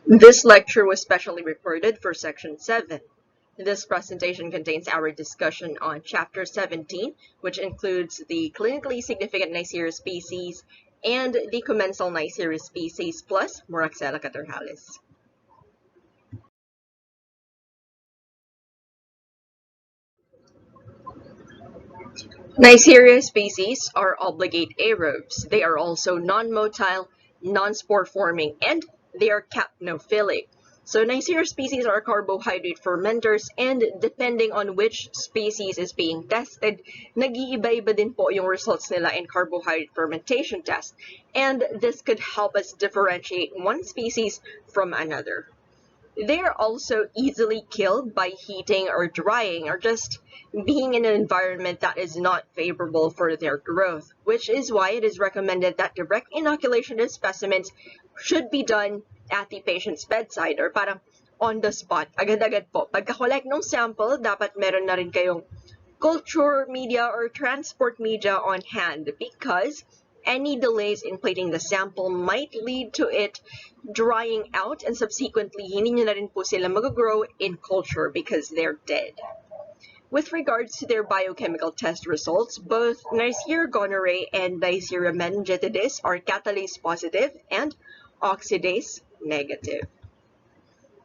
This lecture was specially recorded for Section 7. This presentation contains our discussion on Chapter 17, which includes the clinically significant Neisseria species and the commensal Neisseria species plus Moraxella catarrhalis. Neisseria species are obligate aerobes. They are also non-motile, non-spore-forming, and they are capnophilic. So Neisseria species are carbohydrate fermenters, and depending on which species is being tested, nag-iiba-iba din po yung results nila in carbohydrate fermentation test. And this could help us differentiate one species from another. They are also easily killed by heating or drying or just being in an environment that is not favorable for their growth, which is why it is recommended that direct inoculation of specimens should be done at the patient's bedside or parang on the spot, agad-agad po. Pagka-collect ng sample, dapat meron na rin kayong culture media or transport media on hand because any delays in plating the sample might lead to it drying out and subsequently hindi nyo na rin po sila mag-grow in culture because they're dead. With regards to their biochemical test results, both Neisseria gonorrhoeae and Neisseria meningitidis are catalase positive and oxidase negative.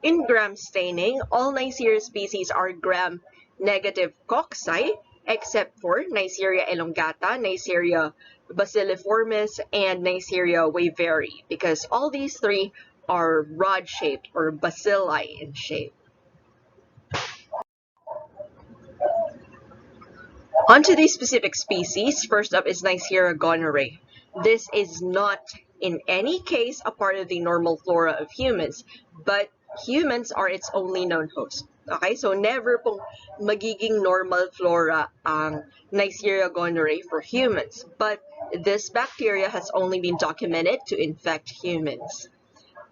In gram staining, all Neisseria species are gram-negative cocci, except for Neisseria elongata, Neisseria bacilliformis, and Neisseria waveri, because all these three are rod-shaped or bacilli in shape. Onto these specific species, first up is Neisseria gonorrhoeae. This is not in any case a part of the normal flora of humans, but humans are its only known host. Okay, so never pong magiging normal flora ang Neisseria gonorrhoeae for humans, but this bacteria has only been documented to infect humans.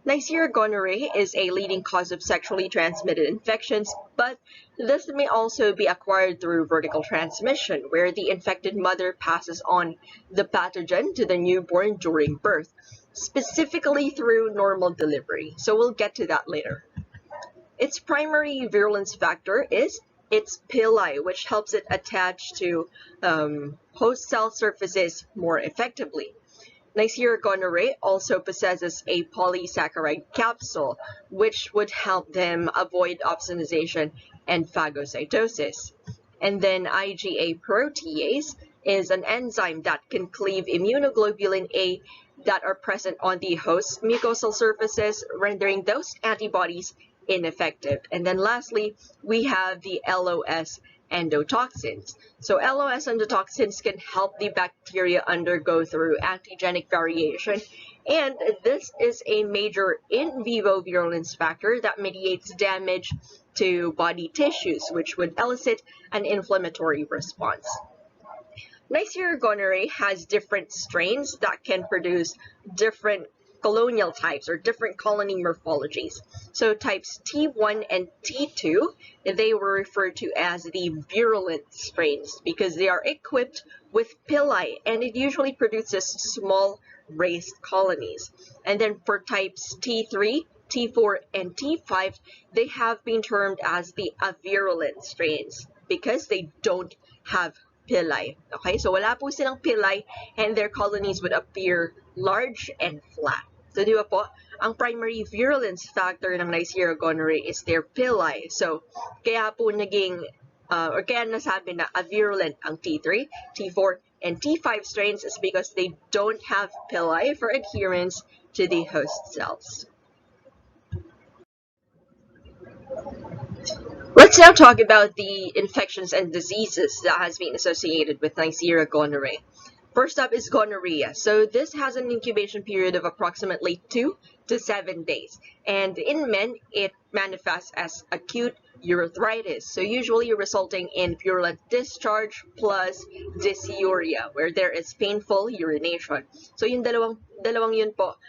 Neisseria gonorrhoeae is a leading cause of sexually transmitted infections, but this may also be acquired through vertical transmission, where the infected mother passes on the pathogen to the newborn during birth, specifically through normal delivery. So we'll get to that later. Its primary virulence factor is its pili, which helps it attach to host cell surfaces more effectively. Neisseria gonorrhoeae also possesses a polysaccharide capsule, which would help them avoid opsonization and phagocytosis. And then IgA protease is an enzyme that can cleave immunoglobulin A that are present on the host mucosal surfaces, rendering those antibodies ineffective. And then lastly, we have the LOS endotoxins. So LOS endotoxins can help the bacteria undergo through antigenic variation, and this is a major in vivo virulence factor that mediates damage to body tissues, which would elicit an inflammatory response. Neisseria gonorrhoeae has different strains that can produce different colonial types or different colony morphologies. So types T1 and T2, they were referred to as the virulent strains because they are equipped with pili and it usually produces small raised colonies. And then for types T3, T4, and T5, they have been termed as the avirulent strains because they don't have pili. Okay, so wala po silang pili and their colonies would appear large and flat. So di ba po, ang primary virulence factor ng Neisseria gonorrhoeae is their pili. So kaya po naging, or kaya nasabi na avirulent ang T3, T4, and T5 strains is because they don't have pili for adherence to the host cells. Let's now talk about the infections and diseases that has been associated with Neisseria gonorrhoeae. First up is gonorrhea. So this has an incubation period of approximately 2 to 7 days. And in men, it manifests as acute urethritis. So usually resulting in purulent discharge plus dysuria, where there is painful urination. So yung dalawang yun po,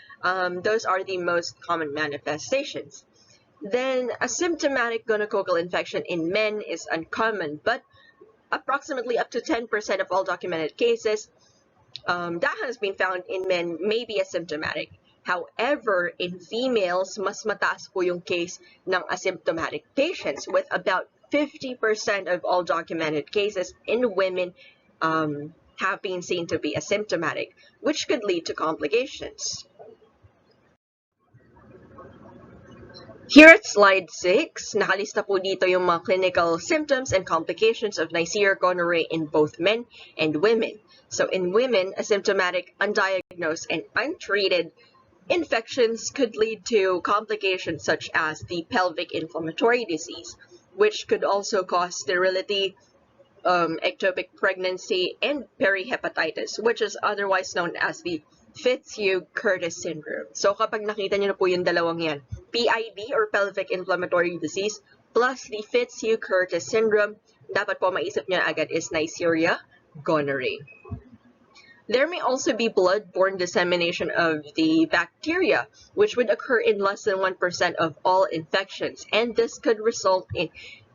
those are the most common manifestations. Then a symptomatic gonococcal infection in men is uncommon, but approximately up to 10% of all documented cases that has been found in men may be asymptomatic. However, in females, mas mataas po yung case ng asymptomatic patients, with about 50% of all documented cases in women have been seen to be asymptomatic, which could lead to complications. Here at slide 6, nakalista po dito yung mga clinical symptoms and complications of Neisseria gonorrhoeae in both men and women. So in women, asymptomatic, undiagnosed, and untreated infections could lead to complications such as the pelvic inflammatory disease, which could also cause sterility, ectopic pregnancy, and perihepatitis, which is otherwise known as the Fitzhugh-Curtis syndrome. So kapag nakita niyo na po yung dalawang yan, PID or pelvic inflammatory disease plus the Fitzhugh-Curtis syndrome, dapat po maisip niyo agad is Neisseria gonorrhoeae. There may also be blood-borne dissemination of the bacteria, which would occur in less than 1% of all infections, and this could result in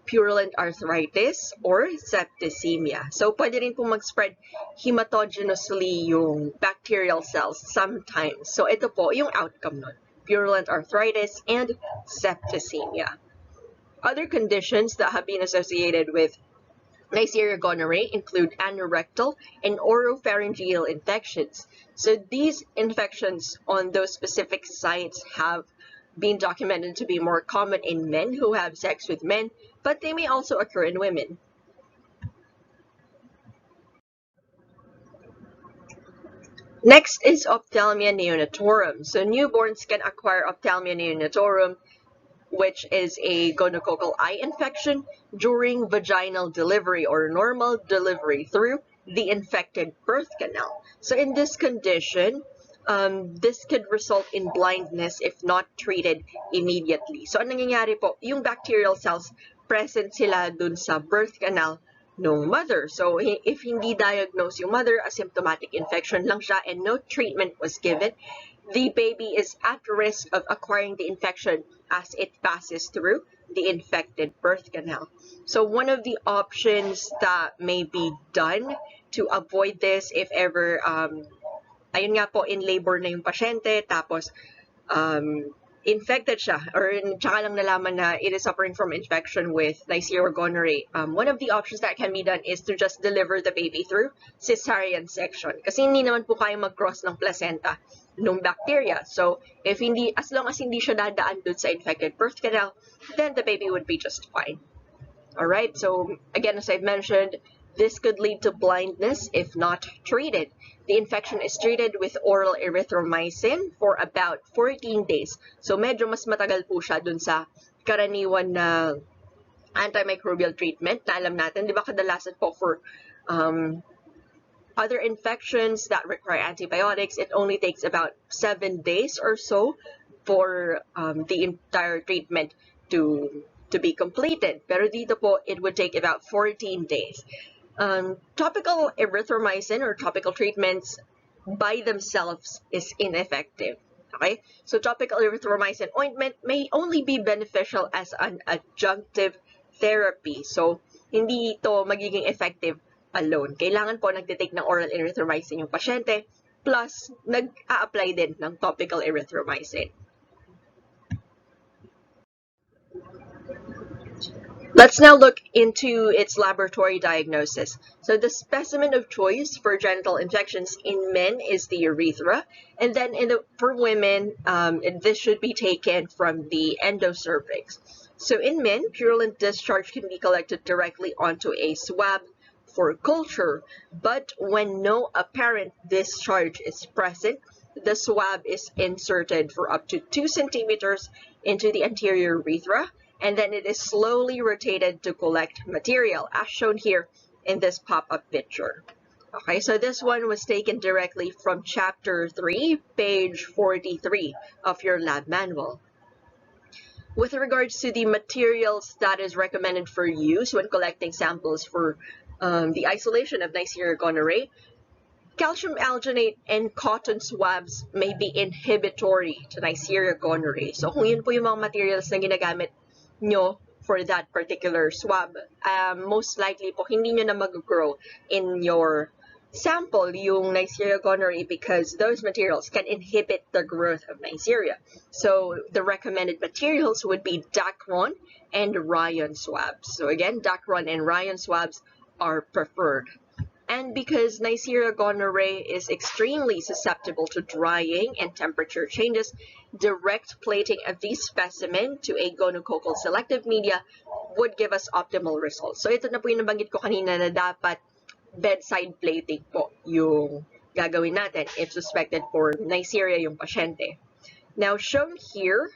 purulent arthritis or septicemia. So, pwede rin po mag-spread hematogenously yung bacterial cells sometimes. So, ito po yung outcome nun, purulent arthritis and septicemia. Other conditions that have been associated with Neisseria gonorrhoeae include anorectal and oropharyngeal infections. So these infections on those specific sites have been documented to be more common in men who have sex with men, but they may also occur in women. Next is ophthalmia neonatorum. So newborns can acquire ophthalmia neonatorum, which is a gonococcal eye infection during vaginal delivery or normal delivery through the infected birth canal. So in this condition, this could result in blindness if not treated immediately. So anong nangyayari po, yung bacterial cells present sila dun sa birth canal ng mother. So if hindi diagnosed yung mother, asymptomatic infection lang siya and no treatment was given, the baby is at risk of acquiring the infection as it passes through the infected birth canal. So one of the options that may be done to avoid this if ever, ayun nga po, in labor na yung pasyente, tapos infected siya, or tsaka lang nalaman na it is suffering from infection with Neisseria gonorrhoeae, one of the options that can be done is to just deliver the baby through cesarean section. Kasi hindi naman po kaya mag-cross ng placenta ng bacteria. So, if hindi, as long as hindi siya dadaan dun sa infected birth canal, then the baby would be just fine. Alright, so again, as I've mentioned, this could lead to blindness if not treated. The infection is treated with oral erythromycin for about 14 days. So medyo mas matagal po siya dun sa karaniwan na antimicrobial treatment na alam natin. Di ba kadalasan po for other infections that require antibiotics, it only takes about 7 days or so for the entire treatment to be completed. Pero dito po, it would take about 14 days. Topical erythromycin or topical treatments by themselves is ineffective. Okay? So topical erythromycin ointment may only be beneficial as an adjunctive therapy. So hindi ito magiging effective alone. Kailangan po nagtitake ng oral erythromycin yung pasyente plus nag-a-apply din ng topical erythromycin. Let's now look into its laboratory diagnosis. So the specimen of choice for genital infections in men is the urethra, and then for women, this should be taken from the endocervix. So in men, purulent discharge can be collected directly onto a swab for culture, but when no apparent discharge is present, the swab is inserted for up to 2 centimeters into the anterior urethra, and then it is slowly rotated to collect material, as shown here in this pop-up picture. Okay, so this one was taken directly from chapter 3, page 43 of your lab manual. With regards to the materials that is recommended for use when collecting samples for the isolation of Neisseria gonorrhoeae, calcium alginate and cotton swabs may be inhibitory to Neisseria gonorrhoeae. So kung yun po yung mga materials na ginagamit nyo for that particular swab, most likely po hindi nyo na mag-grow in your sample yung Neisseria gonorrhoeae because those materials can inhibit the growth of Neisseria. So the recommended materials would be Dacron and Rayon swabs. So again, Dacron and Rayon swabs are preferred. And because Neisseria gonorrhoeae is extremely susceptible to drying and temperature changes, direct plating of the specimen to a gonococcal selective media would give us optimal results. So ito na po yung nabanggit ko kanina na dapat bedside plating po yung gagawin natin if suspected for Neisseria yung pasyente. Now shown here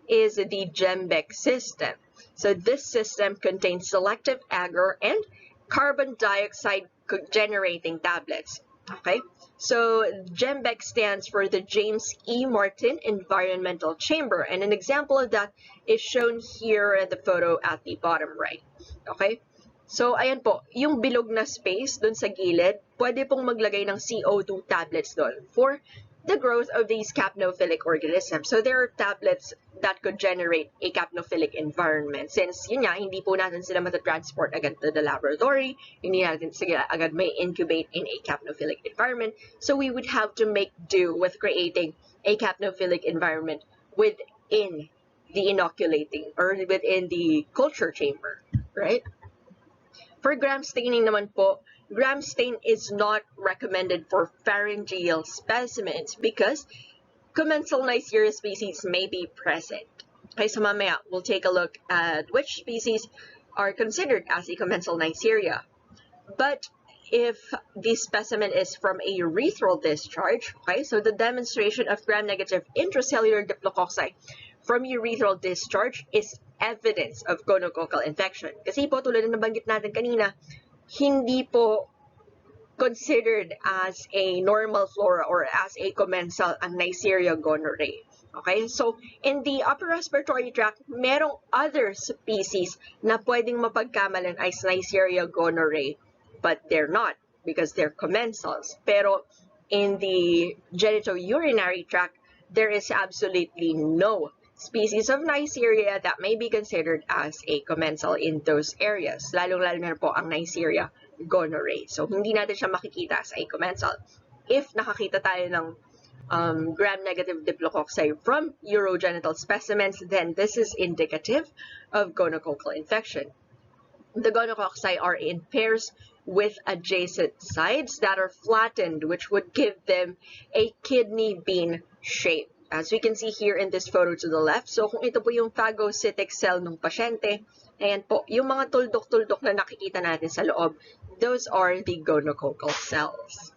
is the Gembec system. So this system contains selective agar and carbon dioxide generating tablets. Okay, so Gembec stands for the James E. Martin Environmental Chamber, and an example of that is shown here in the photo at the bottom right. Okay, so ayan po, yung bilog na space dun sa gilid, pwede pong maglagay ng CO2 tablets dun for the growth of these capnophilic organisms. So there are tablets that could generate a capnophilic environment. Since yun nga, hindi po natin sila matatransport agad to the laboratory, hindi natin sila agad may incubate in a capnophilic environment. So we would have to make do with creating a capnophilic environment within the inoculating or within the culture chamber, right? For gram staining naman po, gram stain is not recommended for pharyngeal specimens because commensal Neisseria species may be present. Okay, so mamaya we'll take a look at which species are considered as a commensal Neisseria. But if the specimen is from a urethral discharge, okay, so the demonstration of gram-negative intracellular diplococci from urethral discharge is evidence of gonococcal infection. Kasi po, tulad na nabanggit natin kanina, hindi po considered as a normal flora or as a commensal ang Neisseria gonorrhoeae. Okay, so in the upper respiratory tract, merong other species na pwedeng mapagkamalan as Neisseria gonorrhoeae, but they're not because they're commensals. Pero in the genitourinary tract, there is absolutely no species of Neisseria that may be considered as a commensal in those areas. Lalong-lalo na po ang Neisseria gonorrhoeae. So, hindi natin siya makikita sa a commensal. If nakakita tayo ng gram-negative diplococci from urogenital specimens, then this is indicative of gonococcal infection. The gonococci are in pairs with adjacent sides that are flattened, which would give them a kidney bean shape. As we can see here in this photo to the left, so kung ito po yung phagocytic cell ng pasyente, ayan po, yung mga tuldok-tuldok na nakikita natin sa loob, those are the gonococcal cells.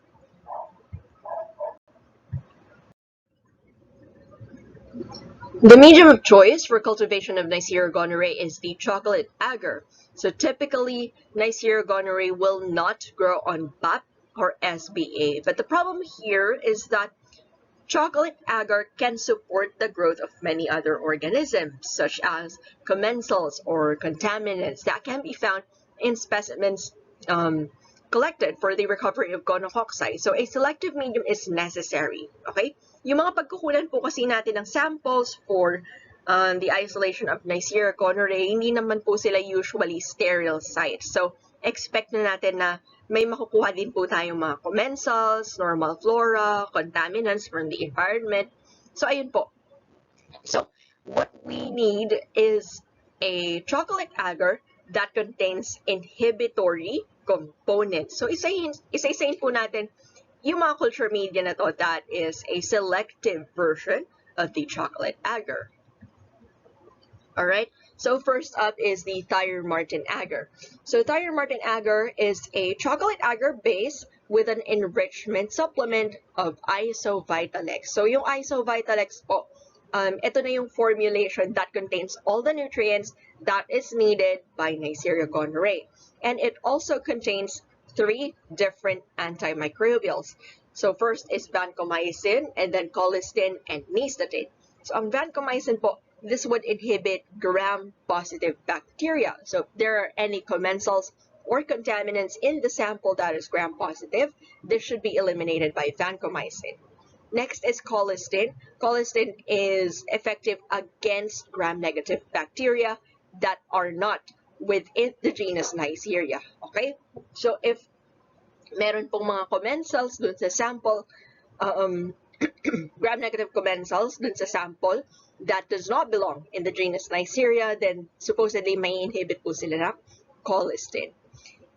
The medium of choice for cultivation of Neisseria gonorrhoeae is the chocolate agar. So typically, Neisseria gonorrhoeae will not grow on BAP or SBA. But the problem here is that chocolate agar can support the growth of many other organisms, such as commensals or contaminants that can be found in specimens collected for the recovery of gonococci. So a selective medium is necessary, okay? Yung mga pagkukulan po kasi natin ng samples for the isolation of Neisseria gonorrhoeae, hindi naman po sila usually sterile sites. So expect na natin na may makukuha din po tayong mga commensals, normal flora, contaminants from the environment. So, ayun po. So, what we need is a chocolate agar that contains inhibitory components. So, isa-isahin po natin yung mga culture media na to that is a selective version of the chocolate agar. Alright, so first up is the Thyre-Martin agar. So Thyre-Martin agar is a chocolate agar base with an enrichment supplement of Iso-Vitalex. So yung Iso-Vitalex po, ito na yung formulation that contains all the nutrients that is needed by Neisseria gonorrhoeae. And it also contains 3 different antimicrobials. So first is vancomycin, and then colistin, and nystatin. So ang vancomycin po, this would inhibit gram-positive bacteria. So if there are any commensals or contaminants in the sample that is gram-positive, this should be eliminated by vancomycin. Next is colistin. Colistin is effective against gram-negative bacteria that are not within the genus Neisseria. Okay? So if Meron pong mga commensals dun sa sample, gram-negative commensals dun sa sample that does not belong in the genus Neisseria, then supposedly may inhibit po sila ng colistin.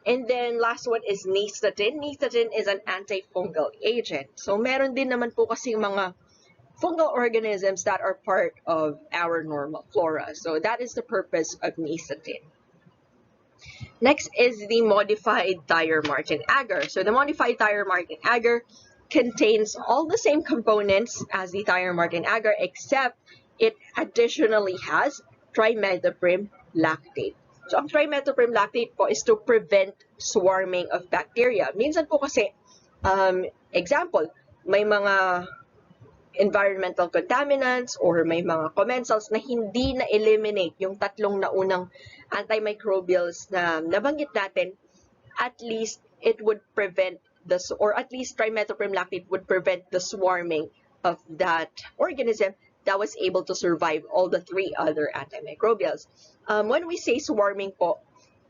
And then last one is nystatin. Nystatin is an antifungal agent. So meron din naman po kasi mga fungal organisms that are part of our normal flora. So that is the purpose of nystatin. Next is the modified Dyer-Martin agar. So the modified Dyer-Martin agar contains all the same components as the Dyer-Martin agar, except it additionally has trimethoprim lactate. So ang trimethoprim lactate po is to prevent swarming of bacteria. Minsan po kasi, example, may mga environmental contaminants or may mga commensals na hindi na-eliminate yung tatlong naunang antimicrobials na nabanggit natin, at least it would prevent or at least trimethoprim lactate would prevent the swarming of that organism that was able to survive all the three other antimicrobials. When we say swarming po,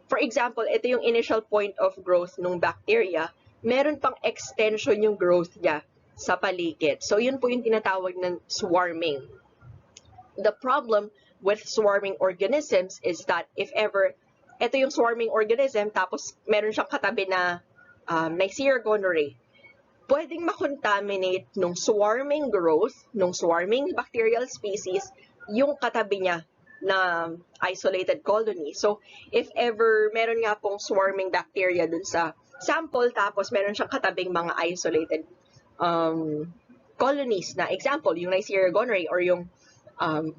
for example, ito yung initial point of growth ng bacteria, meron pang extension yung growth niya sa paligid. So yun po yung tinatawag ng swarming. The problem with swarming organisms is that if ever ito yung swarming organism tapos meron siyang katabi na Neisseria gonorrhoeae, pwedeng makontaminate nung swarming growth, nung swarming bacterial species, yung katabi niya na isolated colony. So, if ever meron nga pong swarming bacteria dun sa sample, tapos meron siyang katabing mga isolated colonies na example, yung Neisseria gonorrhoeae or yung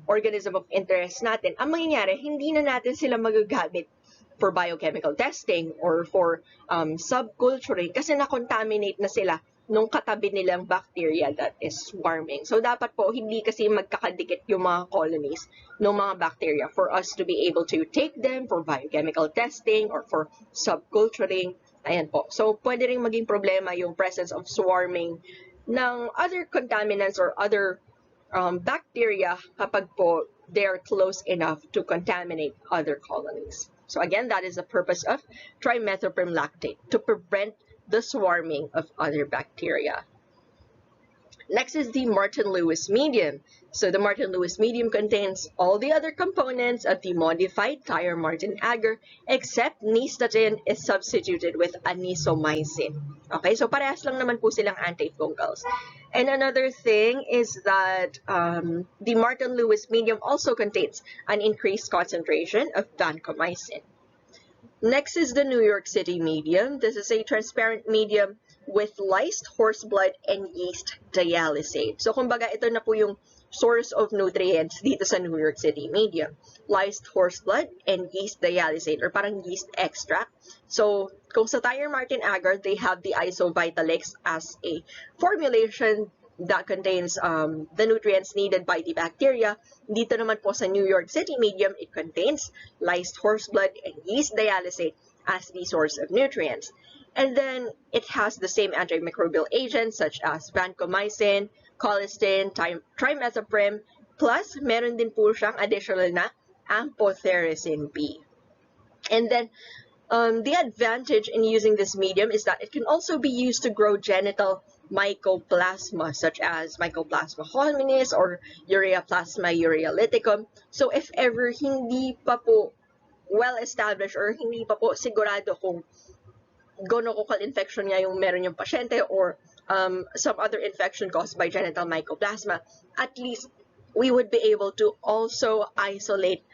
organism of interest natin, ang mangyayari, hindi na natin sila magagamit for biochemical testing or for subculturing kasi na-contaminate na sila nung katabi nilang bacteria that is swarming. So, dapat po hindi kasi magkakadikit yung mga colonies ng mga bacteria for us to be able to take them for biochemical testing or for subculturing. Ayan po. So, pwede rin maging problema yung presence of swarming ng other contaminants or other bacteria kapag po they're close enough to contaminate other colonies. So again, that is the purpose of trimethoprim lactate, to prevent the swarming of other bacteria. Next is the Martin-Lewis medium. So the Martin-Lewis medium contains all the other components of the modified Dyer-Martin agar, except nystatin is substituted with anisomycin. Okay, so parehas lang naman po silang antifungals. And another thing is that the Martin-Lewis medium also contains an increased concentration of vancomycin. Next is the New York City medium. This is a transparent medium with lysed horse blood and yeast dialysate. So, kumbaga, ito na po yung source of nutrients dito sa New York City medium. Lysed horse blood and yeast dialysate, or parang yeast extract. So, kung sa Dyer-Martin agar, they have the isovitalix as a formulation that contains the nutrients needed by the bacteria. Dito naman po sa New York City medium, it contains lysed horse blood and yeast dialysate as the source of nutrients. And then it has the same antimicrobial agents such as vancomycin, colistin, trimethoprim, plus meron din po siyang additional na amphotericin B. And then the advantage in using this medium is that it can also be used to grow genital mycoplasma such as Mycoplasma hominis or Ureaplasma urealyticum. So if ever hindi pa po well-established or hindi pa po sigurado kung gonococcal infection niya yung meron yung pasyente or some other infection caused by genital mycoplasma, at least we would be able to also isolate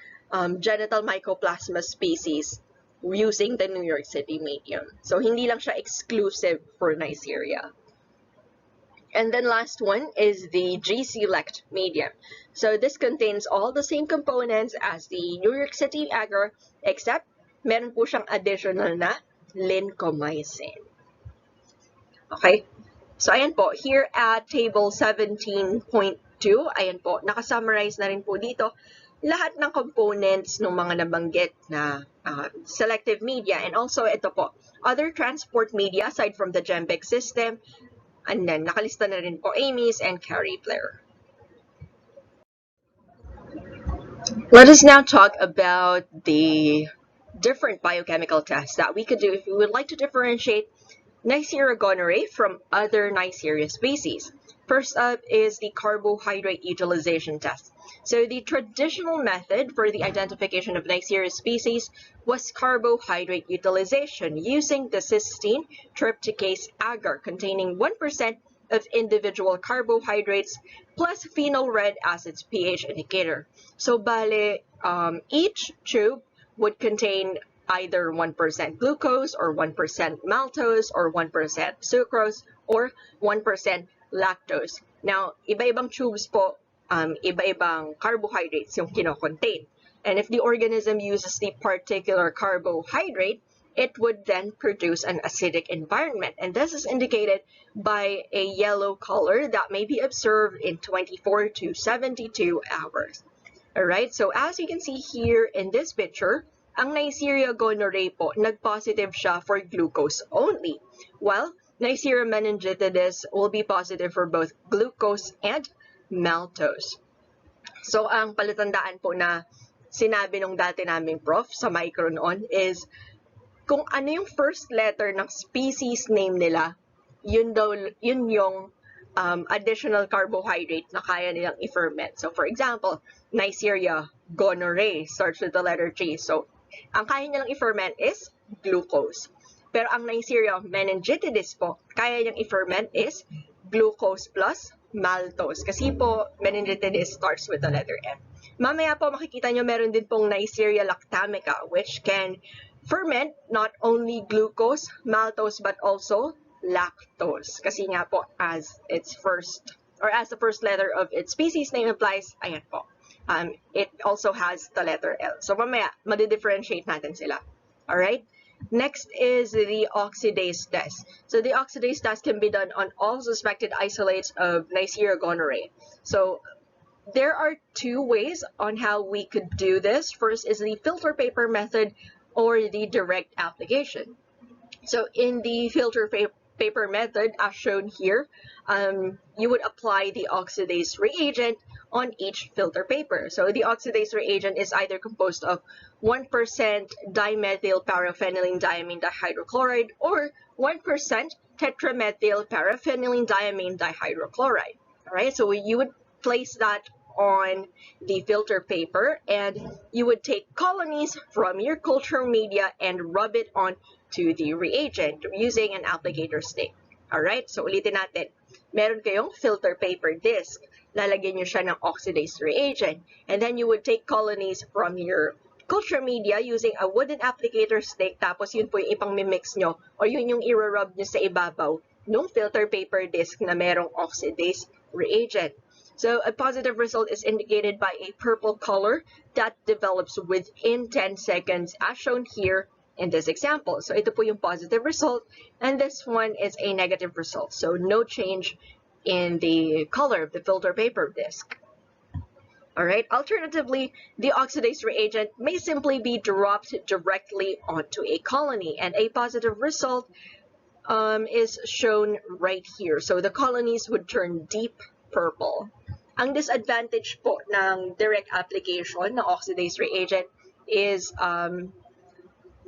genital mycoplasma species using the New York City medium. So, hindi lang siya exclusive for Neisseria. And then last one is the G-Select medium. So, this contains all the same components as the New York City agar, except meron po siyang additional na lincomycin. Okay? So, ayan po. Here at table 17.2, ayan po, nakasummarize na rin po dito lahat ng components ng mga nabanggit na selective media. And also, ito po, other transport media aside from the Gembeck system. And then, nakalista na rin po amines and Carey-Blair. Let us now talk about the different biochemical tests that we could do if we would like to differentiate Neisseria gonorrhoeae from other Neisseria species. First up is the carbohydrate utilization test. So the traditional method for the identification of Neisseria species was carbohydrate utilization using the cysteine trypticase agar containing 1% of individual carbohydrates plus phenol red acid's pH indicator. So bale, each tube would contain either 1% glucose or 1% maltose or 1% sucrose or 1% lactose. Now, iba-ibang tubes po, iba-ibang carbohydrates yung kino-contain. And if the organism uses the particular carbohydrate, it would then produce an acidic environment. And this is indicated by a yellow color that may be observed in 24 to 72 hours. Alright, so as you can see here in this picture, ang Neisseria gonorrhoeae po, nag-positive siya for glucose only, while Neisseria meningitidis will be positive for both glucose and maltose. So, ang palatandaan po na sinabi nung dati naming prof sa micro noon is kung ano yung first letter ng species name nila, yun yung additional carbohydrate na kaya nilang i-ferment. So, for example, Neisseria gonorrhoeae starts with the letter G. So, ang kaya nilang i-ferment is glucose. Pero ang Neisseria meningitidis po, kaya niyang i-ferment is glucose plus maltose. Kasi po, meningitidis starts with the letter M. Mamaya po makikita nyo meron din pong Neisseria lactamica which can ferment not only glucose, maltose, but also lactose. Kasi nga po, as its first, or as the first letter of its species name implies, ayan po. It also has the letter L. So mamaya, madi-differentiate natin sila. Alright? Next is the oxidase test. So the oxidase test can be done on all suspected isolates of Neisseria gonorrhoeae. So there are two ways on how we could do this. First is the filter paper method or the direct application. So in the filter paper method, as shown here, you would apply the oxidase reagent on each filter paper. So the oxidase reagent is either composed of 1% dimethyl paraphenylene diamine dihydrochloride or 1% tetramethyl paraphenylene diamine dihydrochloride. All right, so you would place that on the filter paper and you would take colonies from your culture media and rub it on to the reagent using an applicator stick. Alright, so ulitin natin. Meron kayong filter paper disc. Lalagyan nyo siya ng oxidase reagent. And then you would take colonies from your culture media using a wooden applicator stick. Tapos yun po yung ipang-mimix nyo or yun yung i-rub nyo sa ibabaw ng filter paper disc na merong oxidase reagent. So a positive result is indicated by a purple color that develops within 10 seconds as shown here in this example. So ito po yung positive result and this one is a negative result. So no change in the color of the filter paper disc. Alright, alternatively, the oxidase reagent may simply be dropped directly onto a colony and a positive result is shown right here. So the colonies would turn deep purple. Ang disadvantage po ng direct application ng oxidase reagent is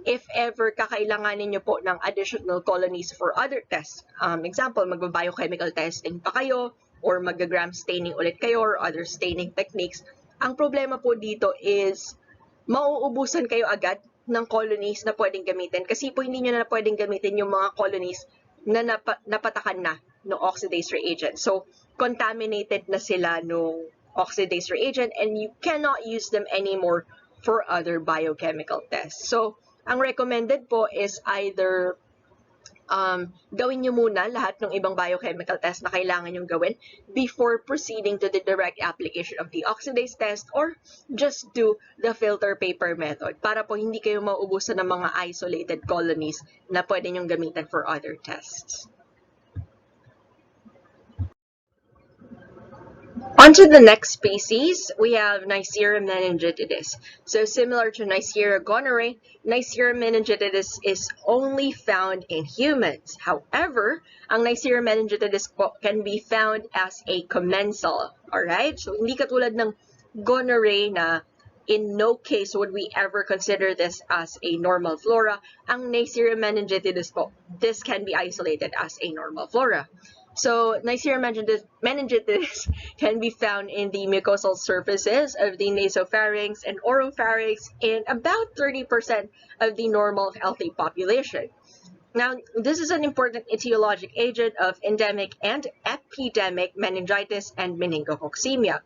if ever kakailanganin nyo po ng additional colonies for other tests. Example, magba-biochemical testing pa kayo or mag-gram staining ulit kayo or other staining techniques. Ang problema po dito is mauubusan kayo agad ng colonies na pwedeng gamitin kasi po hindi nyo na pwedeng gamitin yung mga colonies na napatakan na ng oxidase reagent. So, contaminated na sila nung oxidase reagent and you cannot use them anymore for other biochemical tests. So, ang recommended po is either gawin nyo muna lahat ng ibang biochemical test na kailangan nyong gawin before proceeding to the direct application of the oxidase test or just do the filter paper method para po hindi kayo mauubusan ng mga isolated colonies na pwede nyong gamitan for other tests. On to the next species, we have Neisseria meningitidis. So similar to Neisseria gonorrhoeae, Neisseria meningitidis is only found in humans. However, ang Neisseria meningitidis can be found as a commensal. Alright? So hindi katulad ng gonorrhoeae na in no case would we ever consider this as a normal flora. Ang Neisseria meningitidis po, this can be isolated as a normal flora. So Neisseria meningitidis can be found in the mucosal surfaces of the nasopharynx and oropharynx in about 30% of the normal healthy population. Now, this is an important etiologic agent of endemic and epidemic meningitis and meningococcemia.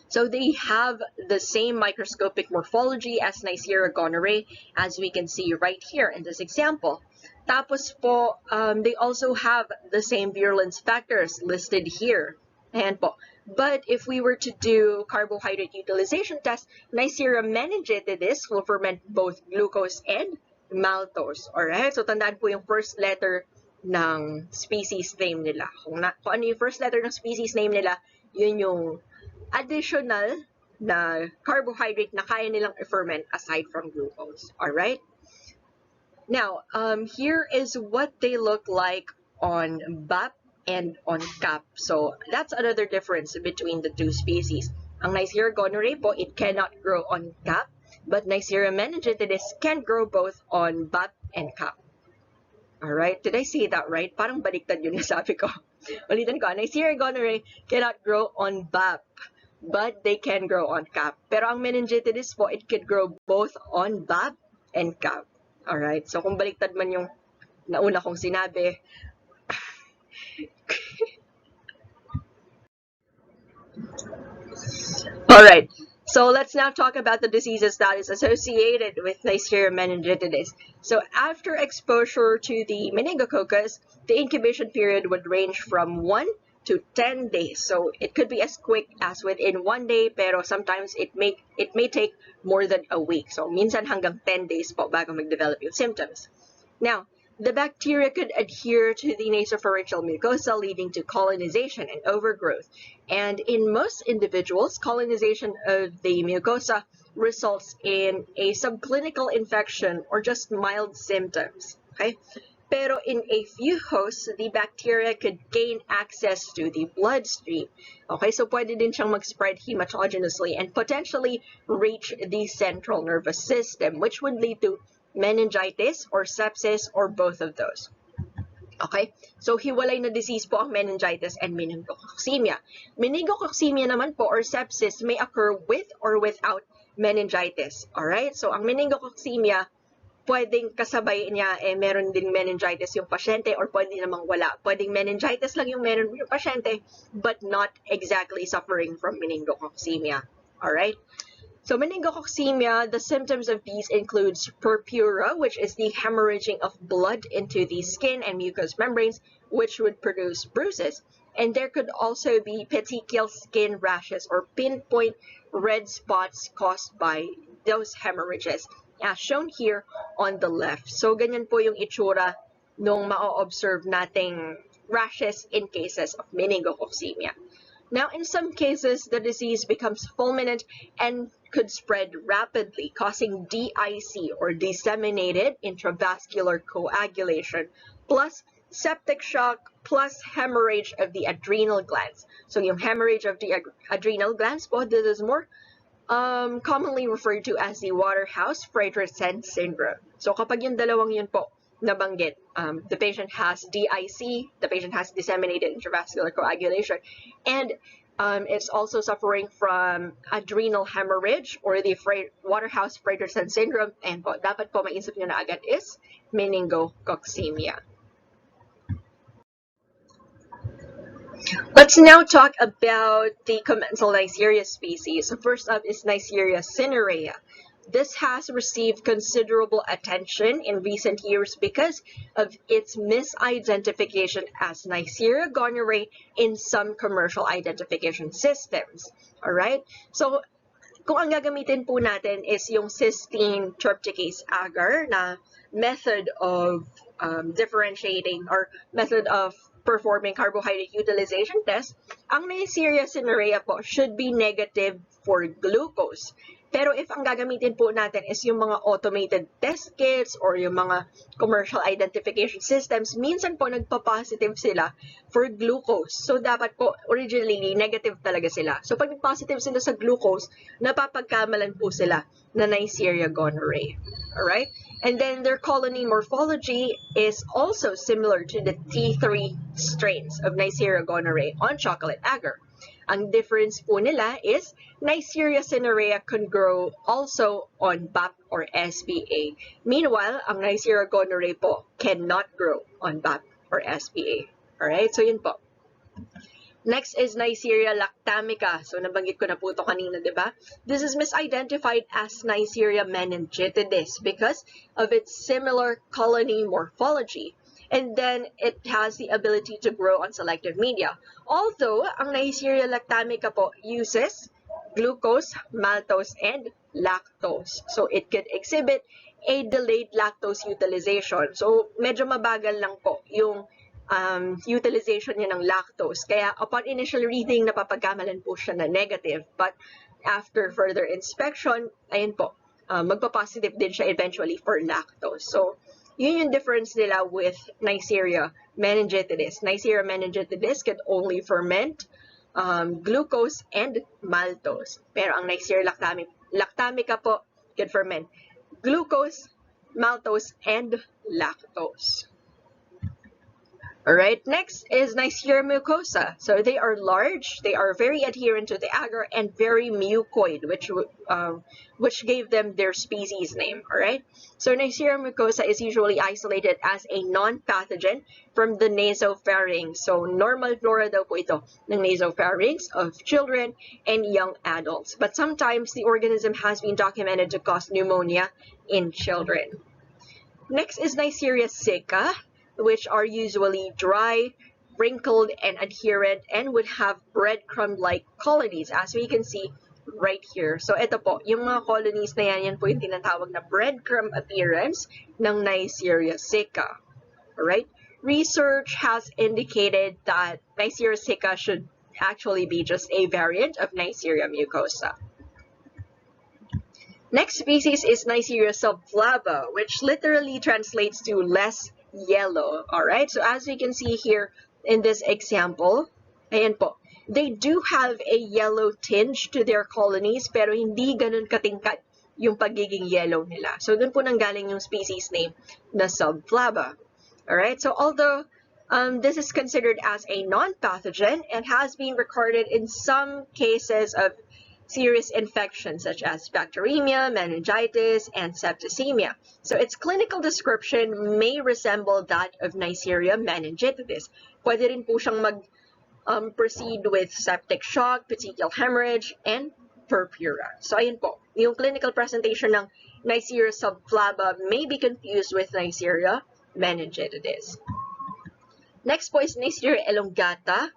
So they have the same microscopic morphology as Neisseria gonorrhoeae, as we can see right here in this example. Tapos po, they also have the same virulence factors listed here. Ayan po. But if we were to do carbohydrate utilization test, Neisseria meningitidis will ferment both glucose and maltose. Alright? So tandaan po yung first letter ng species name nila. Kung ano yung first letter ng species name nila, yun yung additional na carbohydrate na kaya nilang i-ferment aside from glucose. Alright? Now, here is what they look like on BAP and on CAP. So that's another difference between the two species. Ang Neisseria gonorrhoeae po, it cannot grow on CAP, but Neisseria meningitidis can grow both on BAP and CAP. Alright, did I say that right? Parang baliktad yun nasabi ko. Ulitin ko, Neisseria gonorrhoeae cannot grow on BAP, but they can grow on CAP. Pero ang meningitidis po, it could grow both on BAP and CAP. Alright, so kung baliktad man yung nauna kong sinabi, alright, so let's now talk about the diseases that is associated with Neisseria meningitidis. So after exposure to the meningococcus, the incubation period would range from 1 to 10 days. So it could be as quick as within 1 day, pero sometimes it may take more than a week. So minsan hanggang 10 days po bago mag-develop yung symptoms. Now, the bacteria could adhere to the nasopharyngeal mucosa, leading to colonization and overgrowth. And in most individuals, colonization of the mucosa results in a subclinical infection or just mild symptoms. Okay? Pero in a few hosts, the bacteria could gain access to the bloodstream. Okay, so pwede din siyang mag-spread hematogenously and potentially reach the central nervous system, which would lead to meningitis or sepsis or both of those. Okay, so hiwalay na disease po ang meningitis and meningococcemia. Meningococcemia naman po or sepsis may occur with or without meningitis. Alright, so ang meningococcemia, pwedeng kasabay niya meron din meningitis yung pasyente or pwede namang wala. Pwedeng meningitis lang yung meron yung pasyente but not exactly suffering from meningococcemia. Alright? So meningococcemia, the symptoms of these includes purpura, which is the hemorrhaging of blood into the skin and mucous membranes, which would produce bruises. And there could also be petechial skin rashes or pinpoint red spots caused by those hemorrhages, as shown here on the left. So ganyan po yung itsura nung ma-observe nating rashes in cases of meningococcemia. Now, in some cases, the disease becomes fulminant and could spread rapidly, causing DIC or disseminated intravascular coagulation, plus septic shock, plus hemorrhage of the adrenal glands. So yung hemorrhage of the adrenal glands po, this is more commonly referred to as the Waterhouse-Friderichsen syndrome. So kapag yung dalawang yun po nabanggit, the patient has DIC, the patient has disseminated intravascular coagulation, and it's also suffering from adrenal hemorrhage or the Waterhouse-Friderichsen syndrome, and po, dapat po maisip nyo na agad is meningococcemia. Let's now talk about the commensal Neisseria species. So first up is Neisseria cinerea. This has received considerable attention in recent years because of its misidentification as Neisseria gonorrhoeae in some commercial identification systems. Alright? So, kung ang gagamitin po natin is yung cysteine trypticase agar na method of differentiating or method of performing carbohydrate utilization test, ang Neisseria cinerea po should be negative for glucose. Pero if ang gagamitin po natin is yung mga automated test kits or yung mga commercial identification systems, minsan po nagpa-positive sila for glucose. So dapat po originally negative talaga sila. So pag nag-positive sila sa glucose, napapagkamalan po sila na Neisseria gonorrhoeae. Alright? And then their colony morphology is also similar to the T3 strains of Neisseria gonorrhoeae on chocolate agar. Ang difference po nila is Neisseria cinerea can grow also on BAP or SBA. Meanwhile, ang Neisseria gonorrhoeae po cannot grow on BAP or SBA. Alright, so yun po. Next is Neisseria lactamica. So nabanggit ko na po ito kanina, di ba? This is misidentified as Neisseria meningitidis because of its similar colony morphology. And then it has the ability to grow on selective media. Although, ang Neisseria lactamica po uses glucose, maltose, and lactose. So it could exhibit a delayed lactose utilization. So medyo mabagal lang po yung utilization niya ng lactose. Kaya upon initial reading, napapagkamalan po siya na negative. But after further inspection, ayun po, magpa-positive din siya eventually for lactose. So yun yung difference nila with Neisseria meningitidis. Neisseria meningitidis can only ferment glucose and maltose. Pero ang Neisseria lactamica po can ferment glucose, maltose, and lactose. Alright, next is Neisseria mucosa. So they are large, they are very adherent to the agar, and very mucoid, which gave them their species name. Alright, so Neisseria mucosa is usually isolated as a non-pathogen from the nasopharynx. So normal flora daw po ito ng nasopharynx of children and young adults. But sometimes the organism has been documented to cause pneumonia in children. Next is Neisseria sicca, which are usually dry, wrinkled, and adherent, and would have breadcrumb-like colonies, as we can see right here. So ito po, yung mga colonies na yan po yung tinatawag na breadcrumb appearance ng Neisseria sicca. Alright? Research has indicated that Neisseria sicca should actually be just a variant of Neisseria mucosa. Next species is Neisseria subflava, which literally translates to less yellow. Alright, so as we can see here in this example, ayan po, they do have a yellow tinge to their colonies, pero hindi ganun katingkat yung pagiging yellow nila. So dun po nanggaling yung species name na subflava. Alright, so although this is considered as a non-pathogen and has been recorded in some cases of serious infections such as bacteremia, meningitis, and septicemia. So its clinical description may resemble that of Neisseria meningitidis. Pwede rin po siyang proceed with septic shock, petechial hemorrhage, and purpura. So ayun po, yung clinical presentation ng Neisseria subflava may be confused with Neisseria meningitidis. Next po is Neisseria elongata.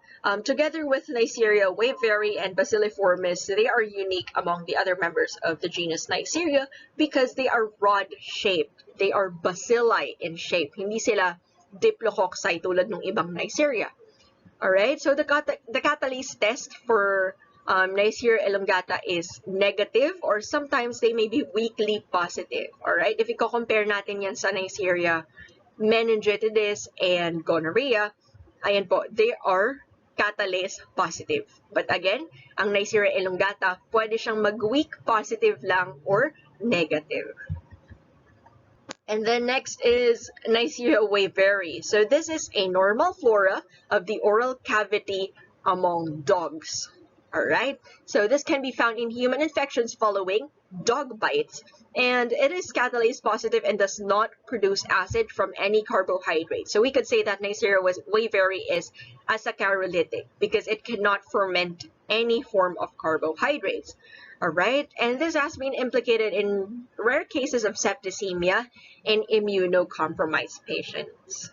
Together with Neisseria waveri and Bacilliformis, they are unique among the other members of the genus Neisseria because they are rod-shaped. They are bacilli in shape. Hindi sila diplococci tulad ng ibang Neisseria. Alright, so the catalase test for Neisseria elongata is negative, or sometimes they may be weakly positive. Alright, if i-compare natin yan sa Neisseria meningitidis and gonorrhea, ayan po, they are catalase positive. But again, ang Neisseria elongata, pwede siyang mag-weak positive lang or negative. And then next is Neisseria waveri. So this is a normal flora of the oral cavity among dogs. Alright, so this can be found in human infections following dog bites, and it is catalase positive and does not produce acid from any carbohydrate. So we could say that Neisseria waveri is asaccharyllytic because it cannot ferment any form of carbohydrates. Alright, and this has been implicated in rare cases of septicemia in immunocompromised patients.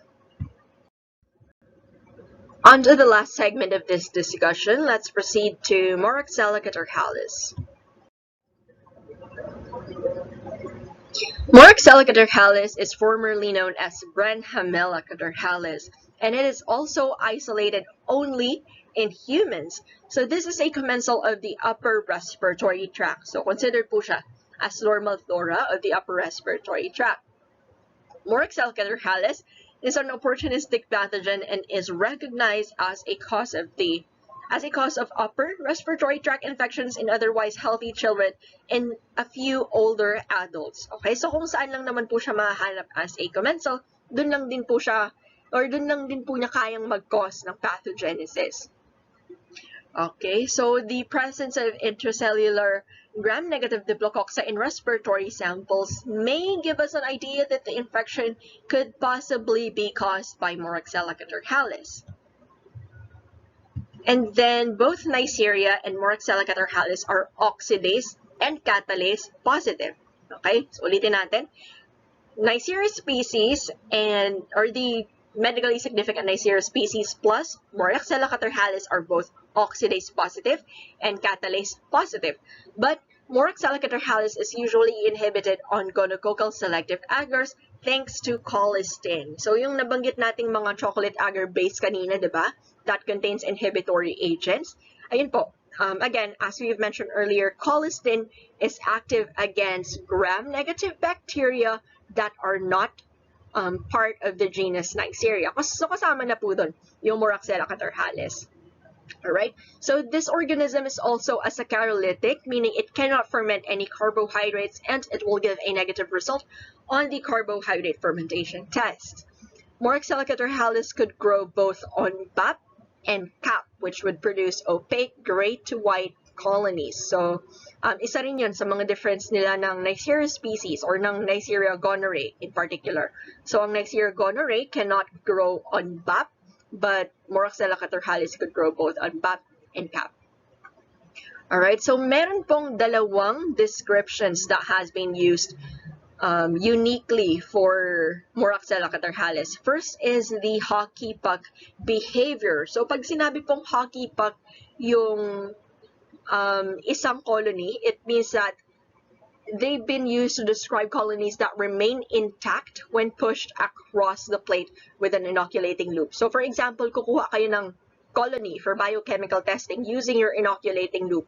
On to the last segment of this discussion, let's proceed to Moraxella catarrhalis. Moraxella catarrhalis is formerly known as Branhamella catarrhalis, and it is also isolated only in humans. So this is a commensal of the upper respiratory tract. So considered po siya as normal flora of the upper respiratory tract. Moraxella catarrhalis is an opportunistic pathogen and is recognized as a cause of upper respiratory tract infections in otherwise healthy children and a few older adults. Okay, so kung saan lang naman po siya mahahanap as a commensal, dun lang din po niya kayang mag-cause ng pathogenesis. Okay, so the presence of intracellular gram-negative diplococci in respiratory samples may give us an idea that the infection could possibly be caused by Moraxella catarrhalis. And then both Neisseria and Moraxella catarrhalis are oxidase and catalase positive. Okay, so ulitin natin. Neisseria species or the medically significant Neisseria species plus Moraxella catarrhalis are both oxidase positive and catalase positive. But Moraxella catarrhalis is usually inhibited on gonococcal selective agars thanks to colistin. So yung nabanggit nating mga chocolate agar base kanina, di ba? That contains inhibitory agents. Ayun po. Again, as we've mentioned earlier, colistin is active against gram-negative bacteria that are not part of the genus Neisseria. So kasama na po dun yung Moraxella catarrhalis. Alright, so this organism is also a saccharolytic, meaning it cannot ferment any carbohydrates and it will give a negative result on the carbohydrate fermentation test. Moraxella catarrhalis could grow both on BAP and cap, which would produce opaque gray to white colonies. So, isa rin yun sa mga difference nila ng Neisseria species or ng Neisseria gonorrhoeae in particular. So, ang Neisseria gonorrhoeae cannot grow on BAP, but Moraxella catarrhalis could grow both on BAP and cap. Alright, so meron pong dalawang descriptions that has been used uniquely for Moraxella catarrhalis. First is the hockey puck behavior. So pag sinabi pong hockey puck yung isang colony, it means that they've been used to describe colonies that remain intact when pushed across the plate with an inoculating loop. So for example, kukuha kayo ng colony for biochemical testing using your inoculating loop.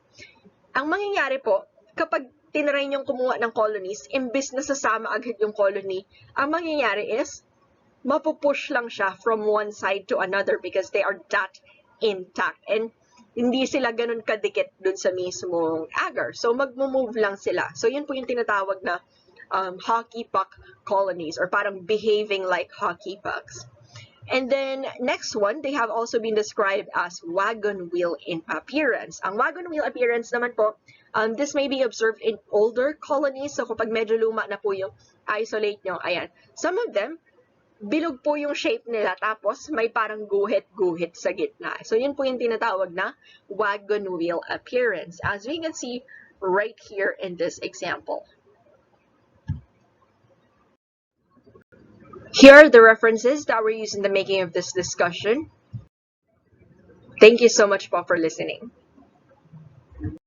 Ang mangyayari po, kapag tinry niyong kumuha ng colonies, imbis na sasama agad yung colony, ang mangyayari is, mapupush lang siya from one side to another because they are that intact. And hindi sila ganun kadikit dun sa mismong agar. So, mag-move lang sila. So, yun po yung tinatawag na hockey puck colonies or parang behaving like hockey pucks. And then, next one, they have also been described as wagon wheel in appearance. Ang wagon wheel appearance naman po, this may be observed in older colonies. So, kapag medyo luma na po yung isolate nyo, ayan. Some of them, bilog po yung shape nila, tapos may parang guhit-guhit sa gitna. So, yun po yung tinatawag na wagon wheel appearance, as we can see right here in this example. Here are the references that were used in the making of this discussion. Thank you so much po for listening.